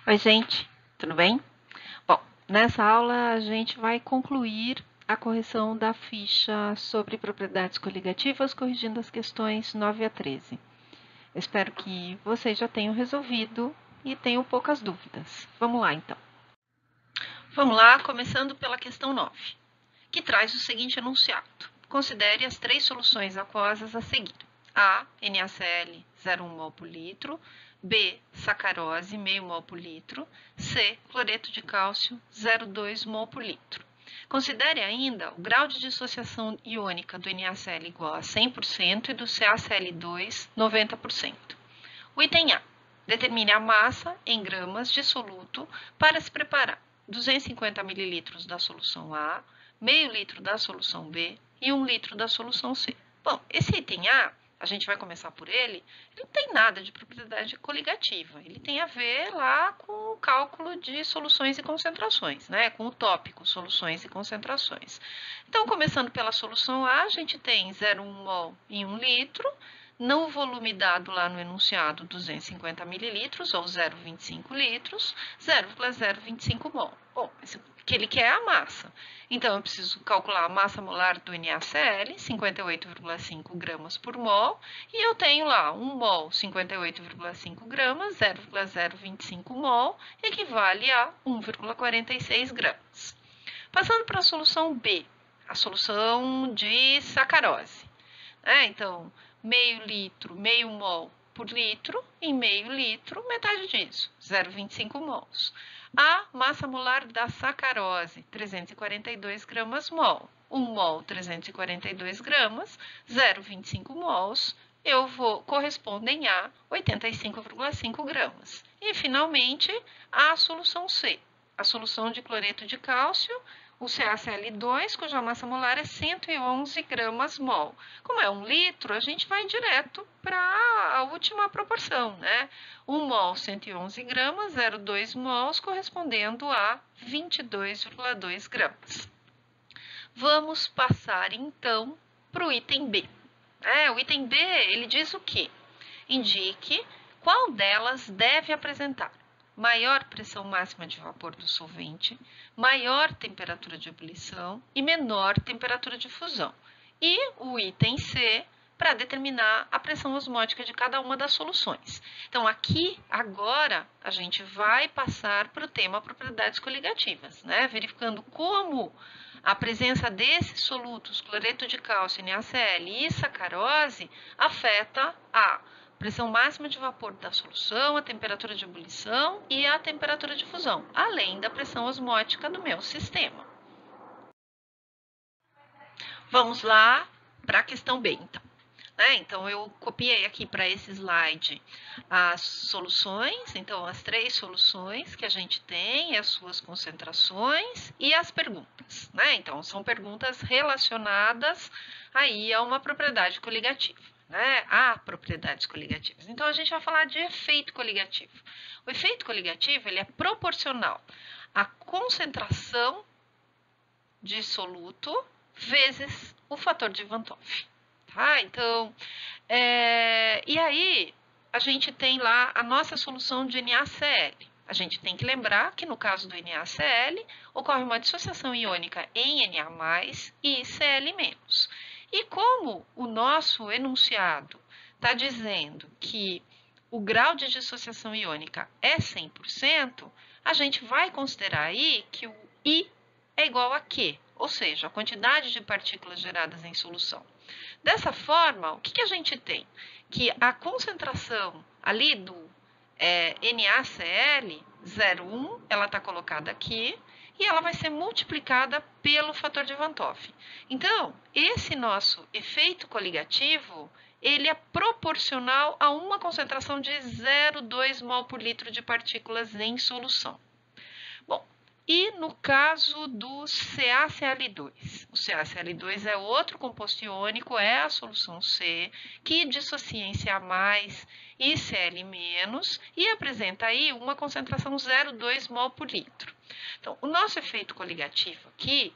Oi, gente, tudo bem? Bom, nessa aula a gente vai concluir a correção da ficha sobre propriedades coligativas, corrigindo as questões 9 a 13. Eu espero que vocês já tenham resolvido e tenham poucas dúvidas. Vamos lá, então. Vamos lá, começando pela questão 9, que traz o seguinte enunciado. Considere as três soluções aquosas a seguir. A, NaCl 0,1 mol por litro. B, sacarose, meio mol por litro. C, cloreto de cálcio, 0,2 mol por litro. Considere ainda o grau de dissociação iônica do NaCl igual a 100% e do CaCl2, 90%. O item A. Determine a massa em gramas de soluto para se preparar 250 ml da solução A, meio litro da solução B e 1 litro da solução C. Bom, esse item A, a gente vai começar por ele não tem nada de propriedade coligativa. Ele tem a ver lá com o cálculo de soluções e concentrações, né? Com o tópico soluções e concentrações. Então, começando pela solução A, a gente tem 0,1 mol em 1 litro, no volume dado lá no enunciado 250 ml, ou 0,25 litros, 0,025 mol. Bom, o que ele quer é a massa. Então, eu preciso calcular a massa molar do NaCl, 58,5 gramas por mol, e eu tenho lá 1 mol, 58,5 gramas, 0,025 mol, equivale a 1,46 gramas. Passando para a solução B, a solução de sacarose. Então, meio litro, meio mol por litro, em meio litro, metade disso, 0,25 mols. A massa molar da sacarose, 342 gramas mol. 1 mol, 342 gramas, 0,25 mols, correspondem a 85,5 gramas. E, finalmente, a solução C, a solução de cloreto de cálcio, o CaCl2, cuja massa molar é 111 gramas mol. Como é 1 litro, a gente vai direto para a última proporção, né? 1 mol, 111 gramas, 0,2 mols, correspondendo a 22,2 gramas. Vamos passar, então, para o item B. O item B, ele diz o quê? Indique qual delas deve apresentar maior pressão máxima de vapor do solvente, maior temperatura de ebulição e menor temperatura de fusão. E o item C, para determinar a pressão osmótica de cada uma das soluções. Então, aqui, agora, a gente vai passar para o tema propriedades coligativas, né? Verificando como a presença desses solutos, cloreto de cálcio, NaCl e sacarose, afeta a pressão máxima de vapor da solução, a temperatura de ebulição e a temperatura de fusão, além da pressão osmótica do meu sistema. Vamos lá para a questão B, então. Então, eu copiei aqui para esse slide as soluções, então, as três soluções que a gente tem, as suas concentrações e as perguntas, Então, são perguntas relacionadas aí a uma propriedade coligativa. Há propriedades coligativas. Então, a gente vai falar de efeito coligativo. O efeito coligativo ele é proporcional à concentração de soluto vezes o fator de Van 't Hoff. Então, e aí a gente tem lá a nossa solução de NaCl. A gente tem que lembrar que no caso do NaCl, ocorre uma dissociação iônica em Na+, e Cl-. E como o nosso enunciado está dizendo que o grau de dissociação iônica é 100%, a gente vai considerar aí que o I é igual a Q, ou seja, a quantidade de partículas geradas em solução. Dessa forma, o que a gente tem? Que a concentração ali do NaCl 0,1, ela está colocada aqui, e ela vai ser multiplicada pelo fator de Van 't Hoff. Então, esse nosso efeito coligativo, ele é proporcional a uma concentração de 0,2 mol por litro de partículas em solução. Bom, e no caso do CaCl2? O CaCl2 é outro composto iônico, é a solução C, que dissocia em Ca+, e Cl- e apresenta aí uma concentração 0,2 mol por litro. Então, o nosso efeito coligativo aqui,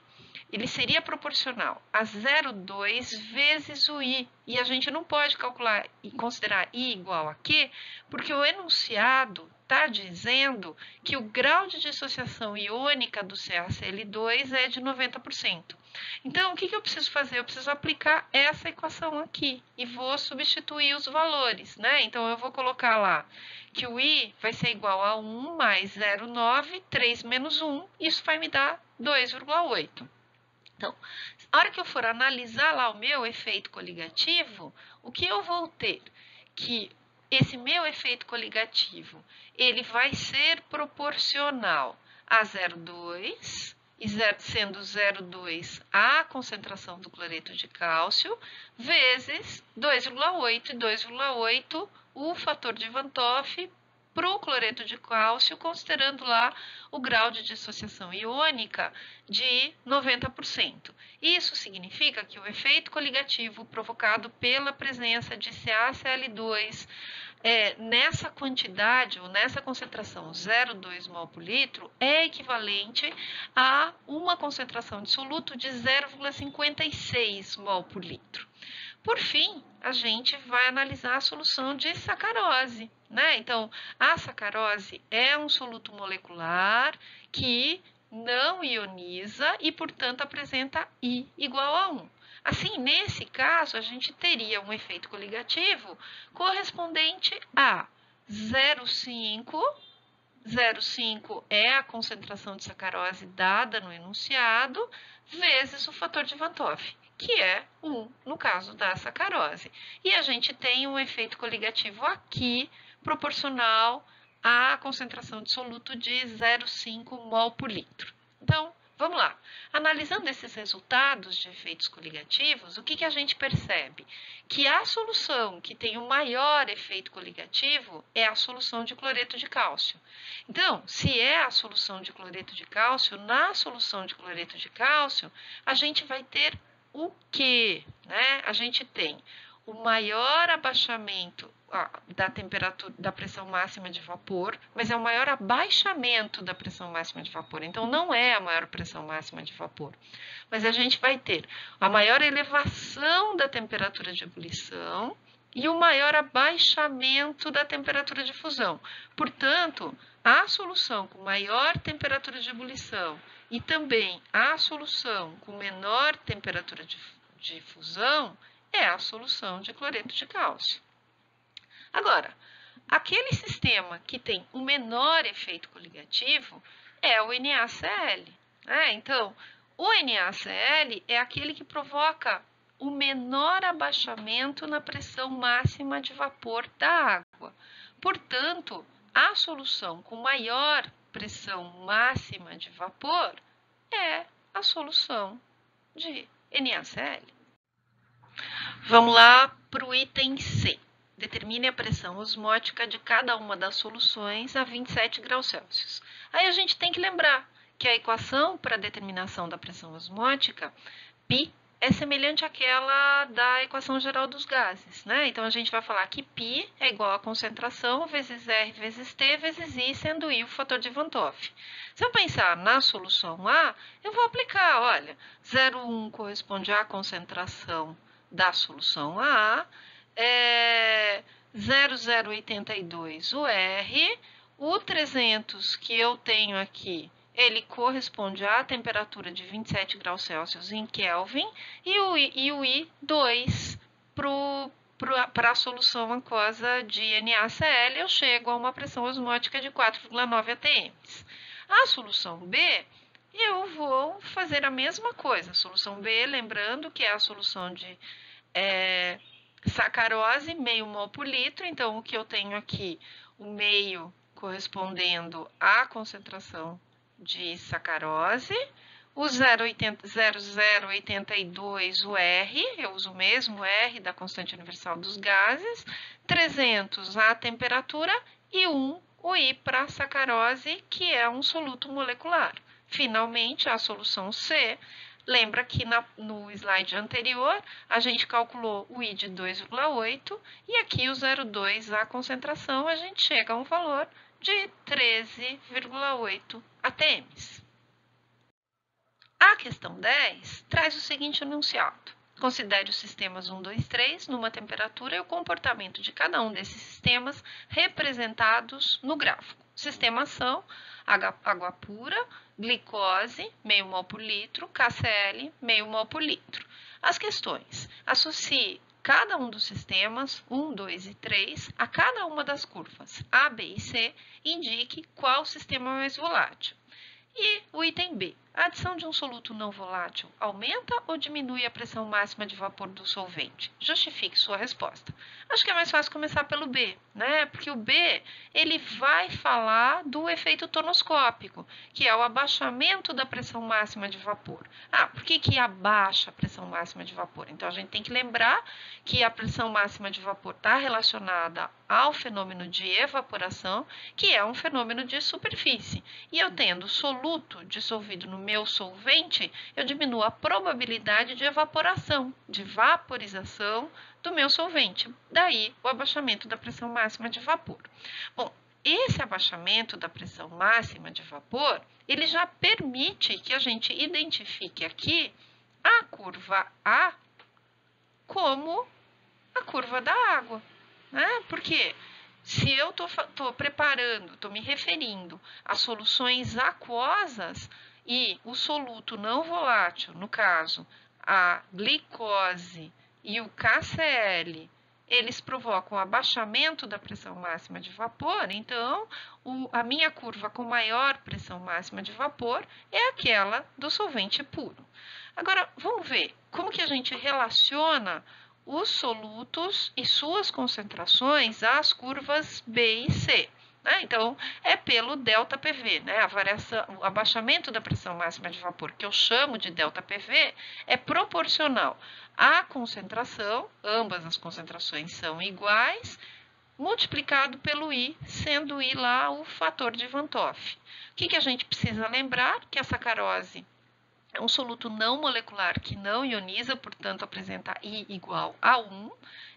ele seria proporcional a 0,2 vezes o I. E a gente não pode calcular e considerar I igual a Q, porque o enunciado está dizendo que o grau de dissociação iônica do CaCl2 é de 90%. Então, o que eu preciso fazer? Eu preciso aplicar essa equação aqui e vou substituir os valores, né? Então, eu vou colocar lá que o I vai ser igual a 1 mais 0,9, 3 menos 1, isso vai me dar 2,8. Então, a hora que eu for analisar lá o meu efeito coligativo, o que eu vou ter? Que esse meu efeito coligativo, ele vai ser proporcional a 0,2, sendo 0,2 a concentração do cloreto de cálcio, vezes 2,8, e 2,8 o fator de Van 't para o cloreto de cálcio, considerando lá o grau de dissociação iônica de 90%. Isso significa que o efeito coligativo provocado pela presença de CaCl2 nessa quantidade, ou nessa concentração 0,2 mol por litro, é equivalente a uma concentração de soluto de 0,56 mol por litro. Por fim, a gente vai analisar a solução de sacarose, né? Então, a sacarose é um soluto molecular que não ioniza e, portanto, apresenta I igual a 1. Assim, nesse caso, a gente teria um efeito coligativo correspondente a 0,5. 0,5 é a concentração de sacarose dada no enunciado, vezes o fator de Van 't, que é 1 no caso da sacarose. E a gente tem um efeito coligativo aqui proporcional à concentração de soluto de 0,5 mol por litro. Então, vamos lá. Analisando esses resultados de efeitos coligativos, o que a gente percebe? Que a solução que tem o maior efeito coligativo é a solução de cloreto de cálcio. Então, se é a solução de cloreto de cálcio, na solução de cloreto de cálcio, a gente vai ter o quê? Né? A gente tem o maior abaixamento da temperatura, da pressão máxima de vapor, mas é o maior abaixamento da pressão máxima de vapor. Então, não é a maior pressão máxima de vapor. Mas a gente vai ter a maior elevação da temperatura de ebulição e o maior abaixamento da temperatura de fusão. Portanto, a solução com maior temperatura de ebulição e também a solução com menor temperatura de fusão é a solução de cloreto de cálcio. Agora, aquele sistema que tem o menor efeito coligativo é o NaCl. Então, o NaCl é aquele que provoca o menor abaixamento na pressão máxima de vapor da água. Portanto, a solução com maior pressão máxima de vapor é a solução de NaCl. Vamos lá para o item C. Determine a pressão osmótica de cada uma das soluções a 27 graus Celsius. Aí a gente tem que lembrar que a equação para a determinação da pressão osmótica, π, é semelhante àquela da equação geral dos gases, né? Então, a gente vai falar que π é igual a concentração vezes R vezes T vezes I, sendo I o fator de Van 't. Se eu pensar na solução A, eu vou aplicar, olha, 0,1 corresponde à concentração da solução A, 0,082 o R, o 300 que eu tenho aqui, ele corresponde à temperatura de 27 graus Celsius em Kelvin, e o I, 2 para a solução aquosa de NaCl, eu chego a uma pressão osmótica de 4,9 atm. A solução B, eu vou fazer a mesma coisa. A solução B, lembrando que é a solução de sacarose, meio mol por litro. Então, o que eu tenho aqui, o meio correspondendo à concentração de sacarose, o 0,082 o R, eu uso o mesmo R da constante universal dos gases, 300 a temperatura e 1 o I para a sacarose, que é um soluto molecular. Finalmente, a solução C, lembra que no slide anterior a gente calculou o I de 2,8 e aqui o 0,2 a concentração, a gente chega a um valor de 13,8 atms. A questão 10 traz o seguinte enunciado. Considere os sistemas 1, 2, 3 numa temperatura e o comportamento de cada um desses sistemas representados no gráfico. Sistema ação, água pura, glicose, meio mol por litro, KCl, meio mol por litro. As questões. Associe cada um dos sistemas, 1, 2 e 3, a cada uma das curvas A, B e C, e indique qual sistema é mais volátil. E o item B. A adição de um soluto não volátil aumenta ou diminui a pressão máxima de vapor do solvente? Justifique sua resposta. Acho que é mais fácil começar pelo B, né? Porque o B, ele vai falar do efeito tonoscópico, que é o abaixamento da pressão máxima de vapor. Por que abaixa a pressão máxima de vapor? Então, a gente tem que lembrar que a pressão máxima de vapor está relacionada ao fenômeno de evaporação, que é um fenômeno de superfície. E eu tendo soluto dissolvido no meu solvente, eu diminuo a probabilidade de evaporação, de vaporização do meu solvente. Daí, o abaixamento da pressão máxima de vapor. Bom, esse abaixamento da pressão máxima de vapor, ele já permite que a gente identifique aqui a curva A como a curva da água, né? Porque se eu estou preparando, estou me referindo a soluções aquosas e o soluto não volátil, no caso, a glicose e o KCl, eles provocam abaixamento da pressão máxima de vapor, então a minha curva com maior pressão máxima de vapor é aquela do solvente puro. Agora, vamos ver como que a gente relaciona os solutos e suas concentrações às curvas B e C. Né? Então, é pelo ΔPV, né? A variação, o abaixamento da pressão máxima de vapor, que eu chamo de ΔPV, é proporcional à concentração, ambas as concentrações são iguais, multiplicado pelo I, sendo I lá o fator de Van 't Hoff. O que a gente precisa lembrar? Que a sacarose é um soluto não molecular que não ioniza, portanto, apresenta I igual a 1.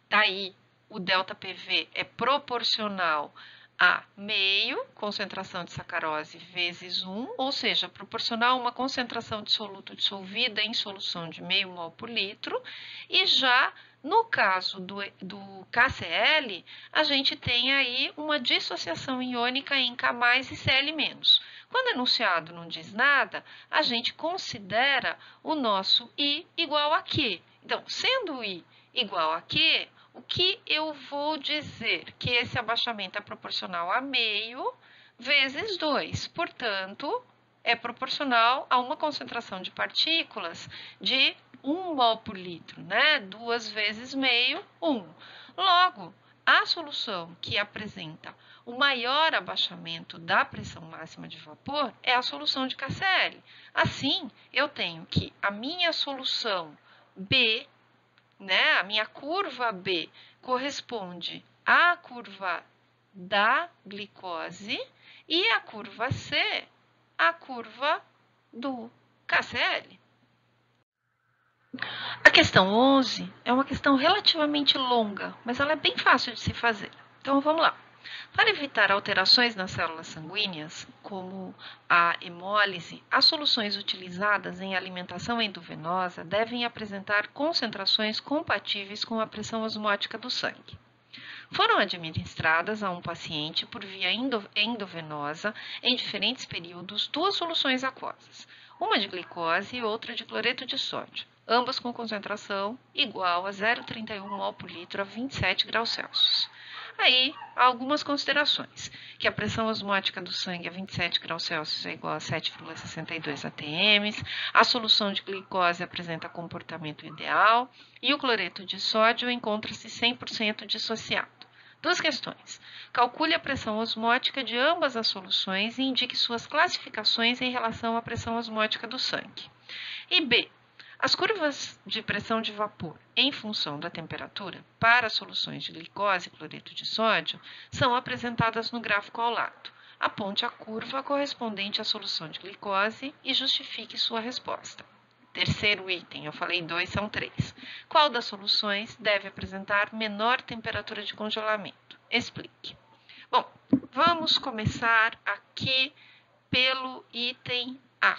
Daí, o ΔPV é proporcional a meio concentração de sacarose vezes 1, ou seja, proporcional a uma concentração de soluto dissolvida em solução de meio mol por litro. E já no caso do KCl, a gente tem aí uma dissociação iônica em K+ e Cl-. Quando o enunciado não diz nada, a gente considera o nosso I igual a Q. Então, sendo I igual a Q, o que eu vou dizer? Que esse abaixamento é proporcional a meio vezes 2. Portanto, é proporcional a uma concentração de partículas de 1 mol por litro, né? 2 vezes meio, 1. Logo, a solução que apresenta o maior abaixamento da pressão máxima de vapor é a solução de KCl. Assim, eu tenho que a minha solução B, né, a minha curva B, corresponde à curva da glicose e a curva C, a curva do KCl. A questão 11 é uma questão relativamente longa, mas ela é bem fácil de se fazer. Então, vamos lá. Para evitar alterações nas células sanguíneas, como a hemólise, as soluções utilizadas em alimentação endovenosa devem apresentar concentrações compatíveis com a pressão osmótica do sangue. Foram administradas a um paciente por via endovenosa em diferentes períodos 2 soluções aquosas, uma de glicose e outra de cloreto de sódio, ambas com concentração igual a 0,31 mol por litro a 27 graus Celsius. Aí, há algumas considerações, que a pressão osmótica do sangue a 27 graus Celsius é igual a 7,62 atm, a solução de glicose apresenta comportamento ideal e o cloreto de sódio encontra-se 100% dissociado. 2 questões. Calcule a pressão osmótica de ambas as soluções e indique suas classificações em relação à pressão osmótica do sangue. E B. As curvas de pressão de vapor em função da temperatura para soluções de glicose e cloreto de sódio são apresentadas no gráfico ao lado. Aponte a curva correspondente à solução de glicose e justifique sua resposta. Terceiro item, eu falei 2, são 3. Qual das soluções deve apresentar menor temperatura de congelamento? Explique. Bom, vamos começar aqui pelo item A,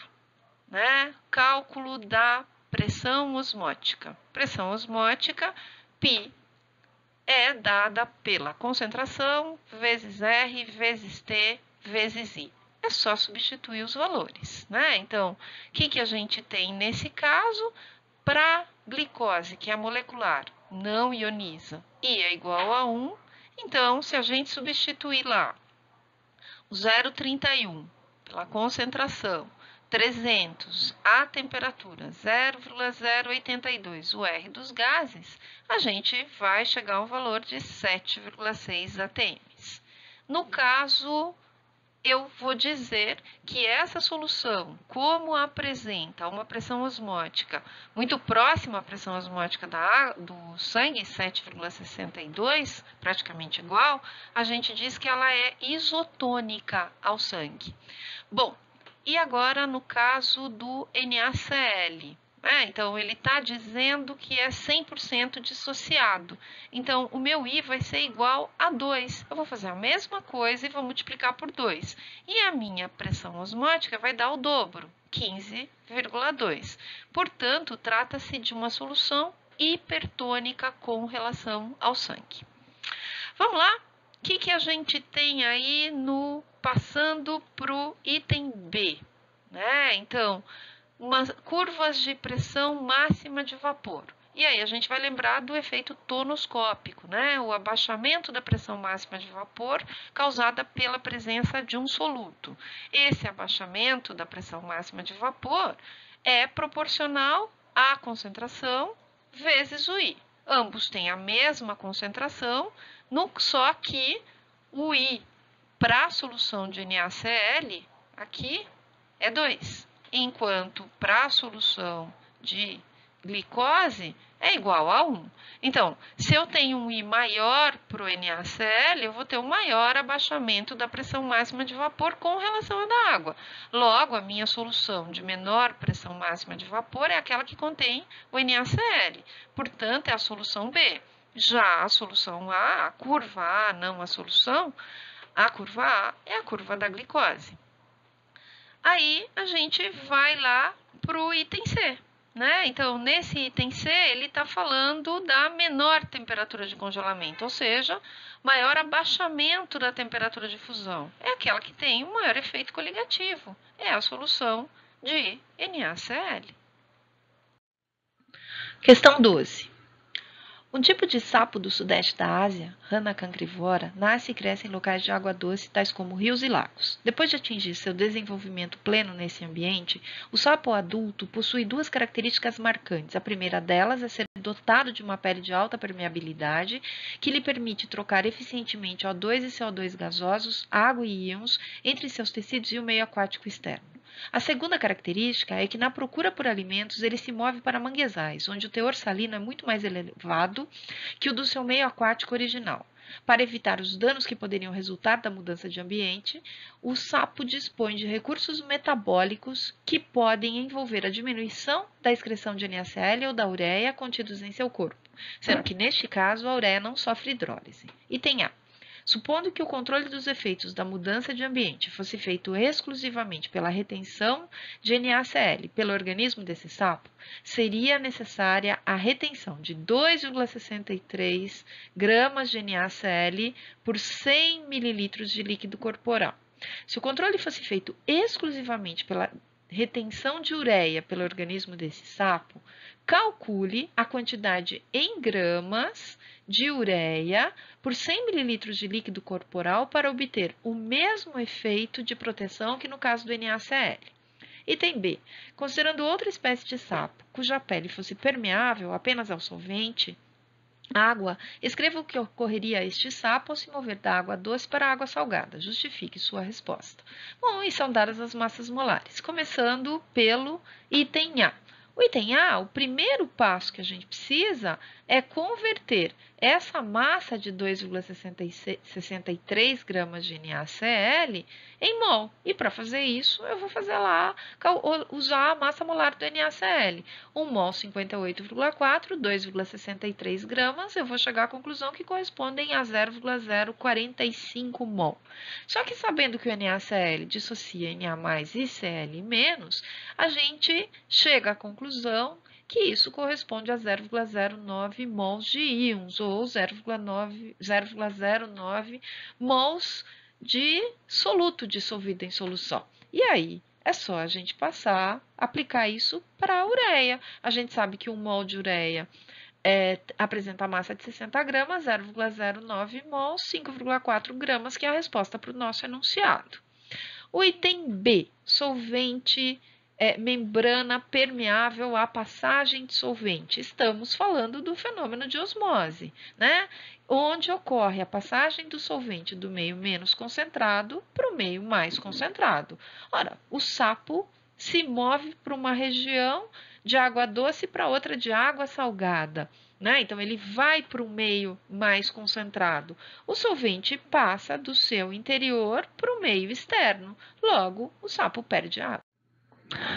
né? Cálculo da pressão osmótica. Pressão osmótica, π, é dada pela concentração vezes R vezes T vezes I. É só substituir os valores, né? Então, o que a gente tem nesse caso? Para glicose, que é molecular, não ioniza, I é igual a 1. Então, se a gente substituir lá o 0,31 pela concentração, 300 a temperatura 0,082, o R dos gases, a gente vai chegar a um valor de 7,6 atm. No caso, eu vou dizer que essa solução, como apresenta uma pressão osmótica muito próxima à pressão osmótica do sangue, 7,62, praticamente igual, a gente diz que ela é isotônica ao sangue. Bom, e agora no caso do NaCl? Então, ele está dizendo que é 100% dissociado. Então, o meu I vai ser igual a 2. Eu vou fazer a mesma coisa e vou multiplicar por 2. E a minha pressão osmótica vai dar o dobro, 15,2. Portanto, trata-se de uma solução hipertônica com relação ao sangue. Vamos lá? O que a gente tem aí passando para o item B? Então, curvas de pressão máxima de vapor. E aí a gente vai lembrar do efeito tonoscópico, o abaixamento da pressão máxima de vapor causada pela presença de um soluto. Esse abaixamento da pressão máxima de vapor é proporcional à concentração vezes o I. Ambos têm a mesma concentração, só que o I para a solução de NaCl aqui é 2. Enquanto para a solução de glicose é igual a 1. Então, se eu tenho um I maior para o NaCl, eu vou ter um maior abaixamento da pressão máxima de vapor com relação à da água. Logo, a minha solução de menor pressão máxima de vapor é aquela que contém o NaCl. Portanto, é a solução B. Já a solução A, a curva A, não a solução, a curva A é a curva da glicose. Aí, a gente vai lá para o item C, Então, nesse item C, ele está falando da menor temperatura de congelamento, ou seja, maior abaixamento da temperatura de fusão. É aquela que tem o maior efeito coligativo. É a solução de NaCl. Questão 12. Um tipo de sapo do sudeste da Ásia, Rana cancrivora, nasce e cresce em locais de água doce, tais como rios e lagos. Depois de atingir seu desenvolvimento pleno nesse ambiente, o sapo adulto possui duas características marcantes. A primeira delas é ser dotado de uma pele de alta permeabilidade, que lhe permite trocar eficientemente O2 e CO2 gasosos, água e íons entre seus tecidos e o meio aquático externo. A segunda característica é que, na procura por alimentos, ele se move para manguezais, onde o teor salino é muito mais elevado que o do seu meio aquático original. Para evitar os danos que poderiam resultar da mudança de ambiente, o sapo dispõe de recursos metabólicos que podem envolver a diminuição da excreção de NaCl ou da ureia contidos em seu corpo, sendo que, neste caso, a ureia não sofre hidrólise. Item A. Supondo que o controle dos efeitos da mudança de ambiente fosse feito exclusivamente pela retenção de NaCl pelo organismo desse sapo, seria necessária a retenção de 2,63 gramas de NaCl por 100 ml de líquido corporal. Se o controle fosse feito exclusivamente pela retenção de ureia pelo organismo desse sapo, calcule a quantidade em gramas de ureia por 100 ml de líquido corporal para obter o mesmo efeito de proteção que no caso do NaCl. Item B. Considerando outra espécie de sapo, cuja pele fosse permeável apenas ao solvente, água, escreva o que ocorreria a este sapo ao se mover da água doce para a água salgada. Justifique sua resposta. Bom, e são dadas as massas molares, começando pelo item A. O item A, o primeiro passo que a gente precisa é converter essa massa de 2,63 gramas de NaCl em mol. E para fazer isso, eu vou fazer lá, usar a massa molar do NaCl. 1 mol 58,4, 2,63 gramas, eu vou chegar à conclusão que correspondem a 0,045 mol. Só que sabendo que o NaCl dissocia Na mais e Cl-, a gente chega à conclusão que isso corresponde a 0,09 mols de íons, ou 0,09 mols de soluto dissolvido em solução. E aí, é só a gente aplicar isso para a ureia. A gente sabe que 1 mol de ureia apresenta a massa de 60 gramas, 0,09 mol, 5,4 gramas, que é a resposta para o nosso enunciado. O item B, solvente, membrana permeável à passagem de solvente. Estamos falando do fenômeno de osmose, né? Onde ocorre a passagem do solvente do meio menos concentrado para o meio mais concentrado. Ora, o sapo se move para uma região de água doce para outra de água salgada, né? Então, ele vai para o meio mais concentrado. O solvente passa do seu interior para o meio externo. Logo, o sapo perde água.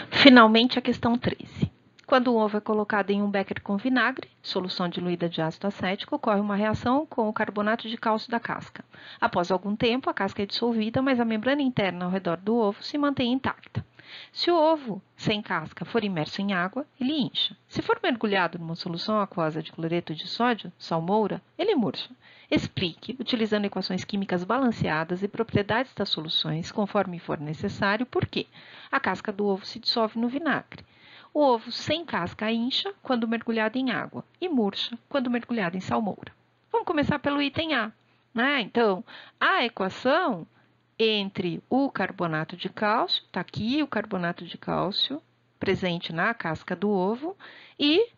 Finalmente, a questão 13. Quando o ovo é colocado em um becker com vinagre, solução diluída de ácido acético, ocorre uma reação com o carbonato de cálcio da casca. Após algum tempo, a casca é dissolvida, mas a membrana interna ao redor do ovo se mantém intacta. Se o ovo sem casca for imerso em água, ele incha. Se for mergulhado numa solução aquosa de cloreto de sódio, salmoura, ele murcha. Explique, utilizando equações químicas balanceadas e propriedades das soluções, conforme for necessário, por que a casca do ovo se dissolve no vinagre. O ovo sem casca incha quando mergulhado em água e murcha quando mergulhado em salmoura. Vamos começar pelo item A, né? Então, a equação entre o carbonato de cálcio, está aqui o carbonato de cálcio presente na casca do ovo, e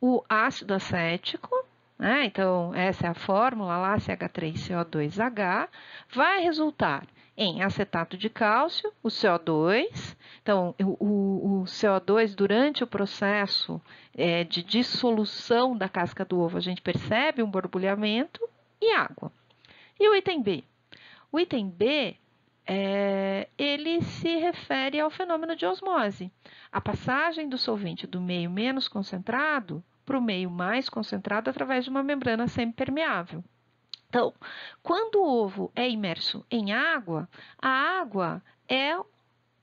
o ácido acético, né? Então, essa é a fórmula lá, CH3CO2H, vai resultar em acetato de cálcio, o CO2. Então, o CO2, durante o processo de dissolução da casca do ovo, a gente percebe um borbulhamento e água. E o item B? O item B, ele se refere ao fenômeno de osmose. A passagem do solvente do meio menos concentrado para o meio mais concentrado através de uma membrana semipermeável. Então, quando o ovo é imerso em água, a água é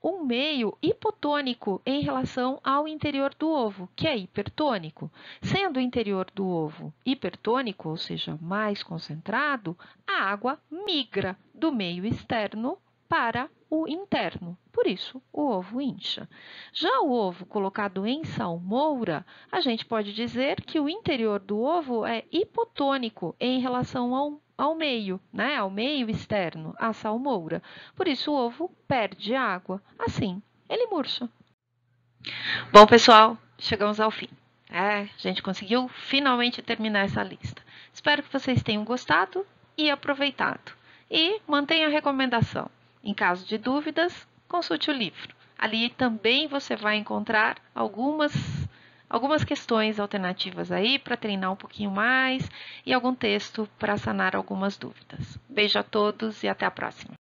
um meio hipotônico em relação ao interior do ovo, que é hipertônico. Sendo o interior do ovo hipertônico, ou seja, mais concentrado, a água migra do meio externo para o interno. Por isso, o ovo incha. Já o ovo colocado em salmoura, a gente pode dizer que o interior do ovo é hipotônico em relação ao meio, né? Ao meio externo, à salmoura. Por isso, o ovo perde água. Assim, ele murcha. Bom, pessoal, chegamos ao fim. A gente conseguiu finalmente terminar essa lista. Espero que vocês tenham gostado e aproveitado. E mantenha a recomendação. Em caso de dúvidas, consulte o livro. Ali também você vai encontrar algumas questões alternativas aí para treinar um pouquinho mais e algum texto para sanar algumas dúvidas. Beijo a todos e até a próxima.